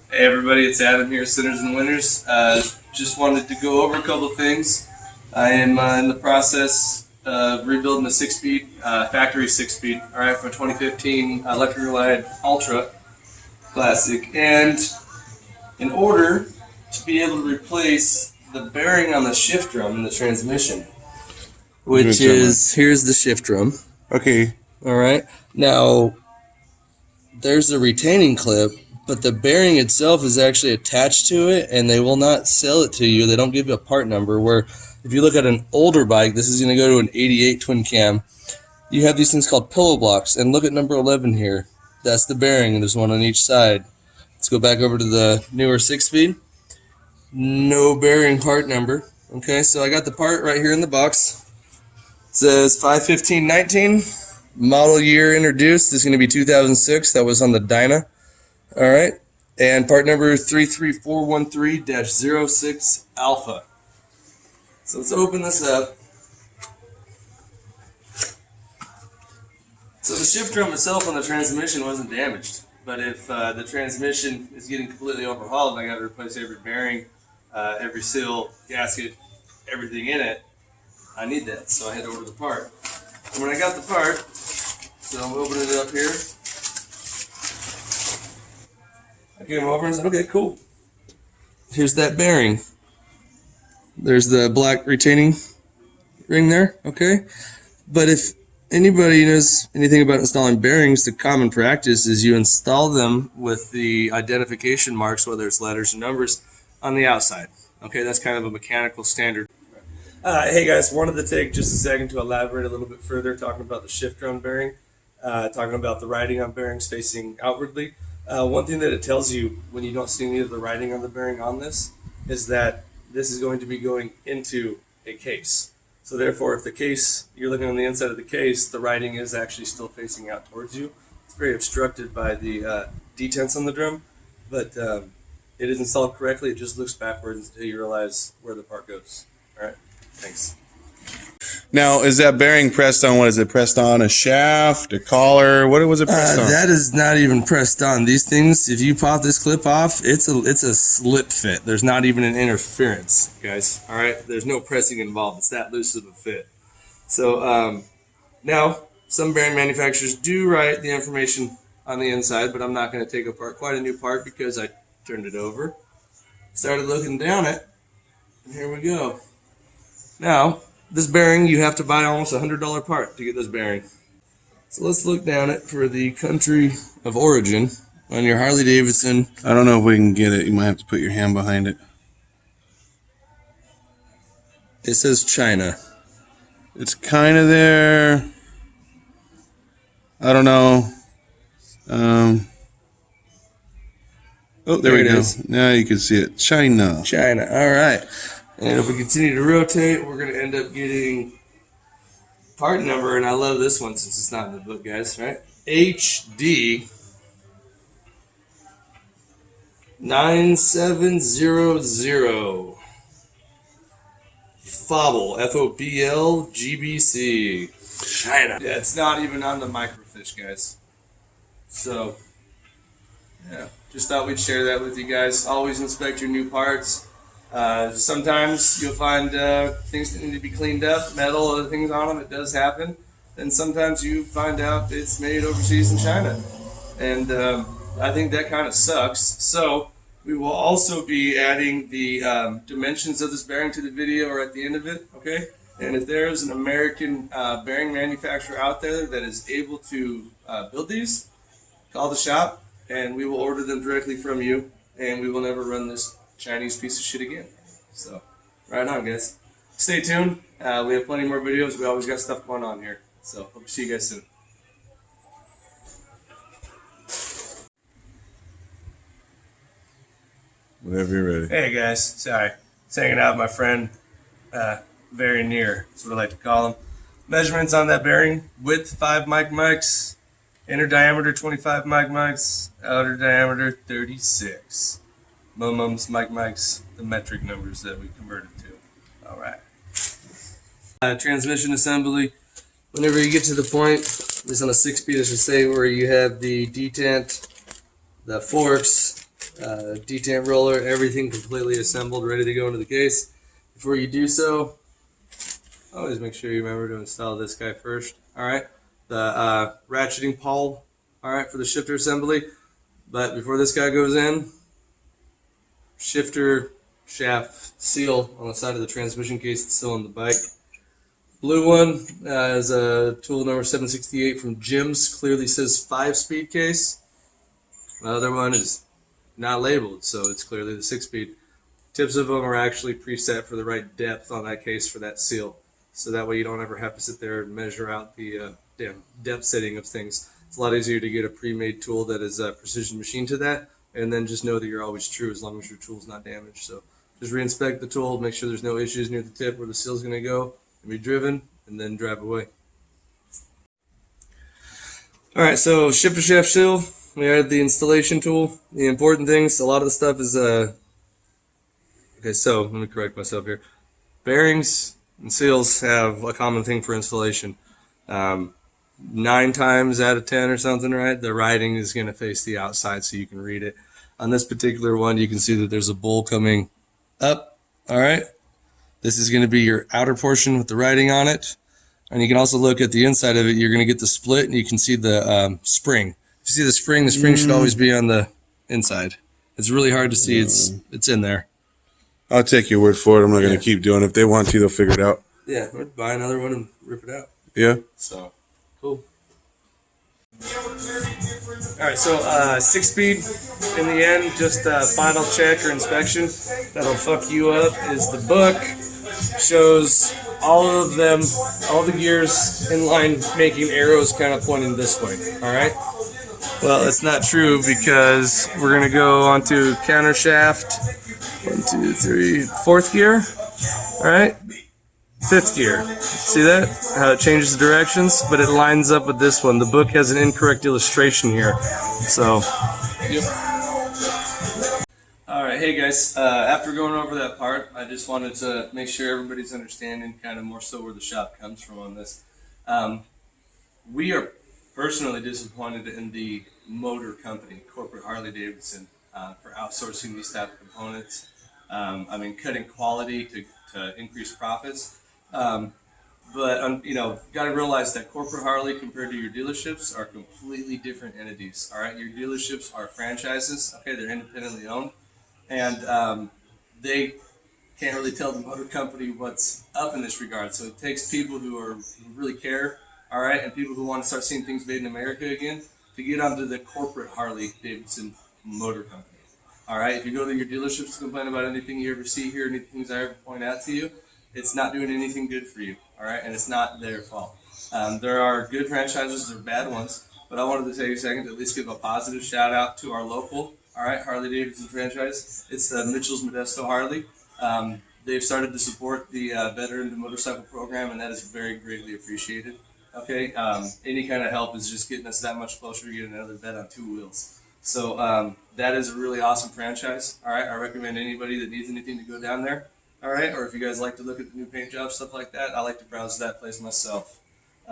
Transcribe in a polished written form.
Hey everybody, it's Adam here, Sinners and Winners. Just wanted to go over a couple of things. I am in the process of rebuilding a 6-speed, factory 6-speed, all right, from a 2015 Electric Glide Ultra Classic. And in order to be able to replace the bearing on the shift drum in the transmission, which is, here's the shift drum. Okay. All right. Now, there's a retaining clip, but the bearing itself is actually attached to it, and they will not sell it to you. They don't give you a part number, where if you look at an older bike, this is going to go to an 88 twin cam, you have these things called pillow blocks. And look at number 11 here. That's the bearing, and there's one on each side. Let's go back over to the newer 6-speed. No bearing part number. Okay, so I got the part right here in the box. It says 51519. Model year introduced is going to be 2006. That was on the Dyna. All right. And part number 33413-06 Alpha. So let's open this up. So the shift drum itself on the transmission wasn't damaged. But if the transmission is getting completely overhauled and I got to replace every bearing, every seal, gasket, everything in it, I need that. So I head over to the part. And when I got the part, so I'm opening it up here. I came over and said, okay, cool. Here's that bearing. There's the black retaining ring there, okay? But if anybody knows anything about installing bearings, the common practice is you install them with the identification marks, whether it's letters or numbers, on the outside. Okay, that's kind of a mechanical standard. Hey guys, wanted to take just a second to elaborate a little bit further, talking about the shift drum bearing, talking about the writing on bearings facing outwardly. One thing that it tells you when you don't see any of the writing on the bearing on this is that this is going to be going into a case. So therefore, if the case, you're looking on the inside of the case, the writing is actually still facing out towards you. It's very obstructed by the detents on the drum, but it is installed correctly. It just looks backwards until you realize where the part goes. All right, thanks. Now, is that bearing pressed on? What is it pressed on? A shaft, a collar? What was it pressed on? That is not even pressed on. These things, if you pop this clip off, it's a slip fit. There's not even an interference, guys. All right, there's no pressing involved. It's that loose of a fit. So now, some bearing manufacturers do write the information on the inside, but I'm not going to take apart quite a new part because I turned it over, started looking down it, and here we go. Now, this bearing, you have to buy almost $100 part to get this bearing. So let's look down it for the country of origin on your Harley Davidson. I don't know if we can get it. You might have to put your hand behind it. It says China. It's kind of there. I don't know. Oh, there we go. Now you can see it. China. China. All right. And if we continue to rotate, we're going to end up getting part number, and I love this one since it's not in the book, guys, right? HD 9700 Fobble, F-O-B-L GBC. China. Yeah, it's not even on the microfiche, guys. So, yeah, just thought we'd share that with you guys. Always inspect your new parts. Sometimes you'll find things that need to be cleaned up, metal, other things on them. It does happen. And sometimes you find out it's made overseas in China. And I think that kind of sucks. So we will also be adding the dimensions of this bearing to the video or at the end of it, okay? And if there's an American bearing manufacturer out there that is able to build these, call the shop and we will order them directly from you, and we will never run this Chinese piece of shit again. So, right on, guys. Stay tuned. We have plenty more videos. We always got stuff going on here. So, hope to see you guys soon. Whenever you're ready. Hey, guys. Sorry. Just hanging out with my friend, very near. That's what I like to call him. Measurements on that bearing. Width, 5 mics. Inner diameter, 25 mics. Outer diameter, 36. Momums, mics, the metric numbers that we converted to. All right. Transmission assembly. Whenever you get to the point, this on a 6-speed, I should say, where you have the detent, the forks, detamp roller, everything completely assembled, ready to go into the case. Before you do so, always make sure you remember to install this guy first. All right, the ratcheting pawl. All right, for the shifter assembly. But before this guy goes in, shifter shaft seal on the side of the transmission case that's still on the bike. Blue one is a tool number 768 from Jim's. Clearly says 5-speed case. The other one is not labeled, so it's clearly the 6-speed. Tips of them are actually preset for the right depth on that case for that seal. So that way you don't ever have to sit there and measure out the depth setting of things. It's a lot easier to get a pre-made tool that is precision machined to that, and then just know that you're always true as long as your tool's not damaged. So just re-inspect the tool, make sure there's no issues near the tip where the seal's going to go, and be driven, and then drive away. All right, so shifter shaft seal. We added the installation tool. The important things, a lot of the stuff is okay, so let me correct myself here. Bearings and seals have a common thing for installation. 9 times out of 10 or something, right? The writing is going to face the outside so you can read it. On this particular one, you can see that there's a bowl coming up. All right. This is going to be your outer portion with the writing on it. And you can also look at the inside of it. You're going to get the split, and you can see the spring. If you see the spring should always be on the inside. It's really hard to see. It's in there. I'll take your word for it. I'm not going to keep doing it. If they want to, they'll figure it out. Yeah, we'll buy another one and rip it out. Yeah. So, cool. All right, so 6-speed in the end, just final check or inspection. That'll fuck you up is the book. Shows all of them, all the gears in line making arrows kind of pointing this way, all right? Well, that's not true because we're going to go onto counter shaft. 1, 2, 3, 4th gear, all right? 5th gear. See that? How it changes the directions, but it lines up with this one. The book has an incorrect illustration here. So, yep. All right, hey guys, after going over that part, I just wanted to make sure everybody's understanding kind of more so where the shop comes from on this. We are personally disappointed in the motor company, corporate Harley-Davidson, for outsourcing these type of components. I mean, cutting quality to increase profits. But you know, got to realize that corporate Harley compared to your dealerships are completely different entities. All right, your dealerships are franchises. Okay, they're independently owned, and they can't really tell the motor company what's up in this regard. So it takes people who really care. All right, and people who want to start seeing things made in America again to get onto the corporate Harley-Davidson Motor Company. All right, if you go to your dealerships to complain about anything you ever see here, anything I ever point out to you, it's not doing anything good for you, all right? And it's not their fault. There are good franchises, there are bad ones, but I wanted to take a second to at least give a positive shout out to our local, all right, Harley-Davidson franchise. It's the Mitchell's Modesto Harley. They've started to support the Veteran Motorcycle Program, and that is very greatly appreciated. Okay, any kind of help is just getting us that much closer to getting another vet on 2 wheels. So that is a really awesome franchise. All right, I recommend anybody that needs anything to go down there. All right, or if you guys like to look at the new paint jobs, stuff like that, I like to browse that place myself.